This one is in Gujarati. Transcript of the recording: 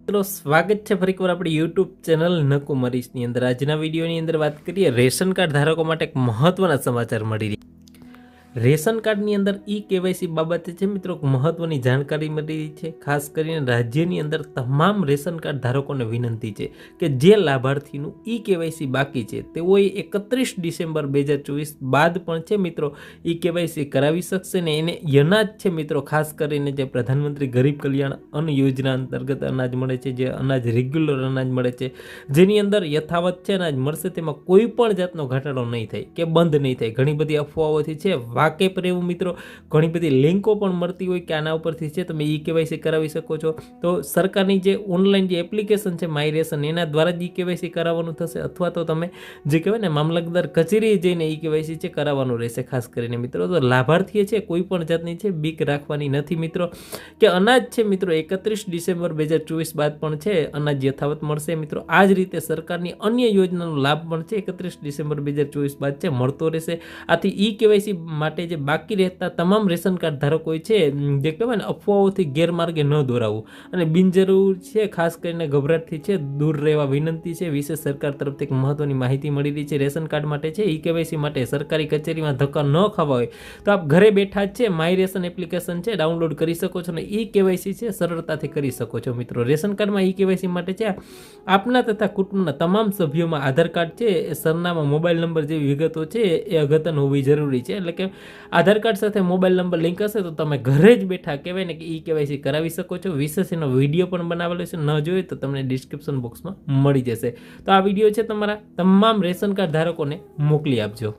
મિત્રો સ્વાગત છે ફરીકવાર આપણી યુટ્યુબ ચેનલ નકુમરીશની અંદર। આજના વિડીયોની અંદર વાત કરીએ રેશન કાર્ડ ધારકો માટે એક મહત્વના સમાચાર મળી રહ્યા। રેશન કાર્ડની અંદર કેવાયસી બાબતે છે મિત્રો મહત્વની જાણકારી મળી રહી છે। ખાસ કરીને રાજ્યની અંદર તમામ રેશન કાર્ડ ધારકોને વિનંતી છે કે જે લાભાર્થીનું કેવાયસી બાકી છે તેઓએ 31 ડિસેમ્બર 2024 બાદ પણ છે મિત્રો કેવાયસી કરાવી શકશે ને એને અનાજ છે મિત્રો ખાસ કરીને જે પ્રધાનમંત્રી ગરીબ કલ્યાણ અન્ન યોજના અંતર્ગત અનાજ મળે છે, જે અનાજ રેગ્યુલર અનાજ મળે છે, જેની અંદર યથાવત છે અનાજ મળશે, તેમાં કોઈ પણ જાતનો ઘટાડો નહીં થાય કે બંધ નહીં થાય। ઘણી બધી અફવાઓથી છે વાકેફ રહેવું મિત્રો, ઘણી બધી લિંકો પણ મળતી હોય કે આના ઉપરથી છે તમે કેવાયસી કરાવી શકો છો। તો સરકારની જે ઓનલાઈન જે એપ્લિકેશન છે માય રેશન એના દ્વારા જ કેવાયસી કરાવવાનું થશે, અથવા તો તમે જે કહેવાય ને મામલતદાર કચેરીએ જઈને કેવાયસી છે કરાવવાનું રહેશે ખાસ કરીને મિત્રો। તો લાભાર્થીએ છે કોઈ પણ જાતની છે બીક રાખવાની નથી મિત્રો, કે અનાજ છે મિત્રો 31 ડિસેમ્બર 2024 બાદ પણ છે અનાજ યથાવત મળશે મિત્રો। આ જ રીતે સરકારની અન્ય યોજનાનો લાભ પણ છે 31 ડિસેમ્બર 2024 બાદ છે મળતો રહેશે। આથી કેવાયસી માટે જે બાકી રહેતા તમામ રેશન કાર્ડ ધારકોએ છે જે કહેવાય ને અફવાઓથી ગેરમાર્ગે ન દોરાવવું અને બિનજરૂર છે ખાસ કરીને ગભરાટથી છે દૂર રહેવા વિનંતી છે। વિશેષ સરકાર તરફથી એક મહત્વની માહિતી મળી રહી છે રેશન કાર્ડ માટે છે કેવાયસી માટે સરકારી કચેરીમાં ધક્કા ન ખાવા હોય તો આપ ઘરે બેઠા જ છે માય રેશન એપ્લિકેશન છે ડાઉનલોડ કરી શકો છો અને કેવાયસી છે સરળતાથી કરી શકો છો મિત્રો। રેશન કાર્ડમાં કેવાયસી માટે છે આપના તથા કુટુંબના તમામ સભ્યોમાં આધાર કાર્ડ છે, સરનામા, મોબાઈલ નંબર જેવી વિગતો છે એ અગત્યની હોવી જરૂરી છે। એટલે કે આધાર કાર્ડ સાથે મોબાઈલ નંબર લિંક હશે તો તમે ઘરે જ બેઠા કહેવાય ને કે કેવાયસી કરાવી શકો છો। વિશેષ એનો વિડીયો પણ બનાવેલો છે, ન જોઈએ તો તમને ડિસ્ક્રિપ્શન બોક્સમાં મળી જશે। તો આ વિડીયો છે તમારા તમામ રેશન કાર્ડ ધારકોને મોકલી આપજો।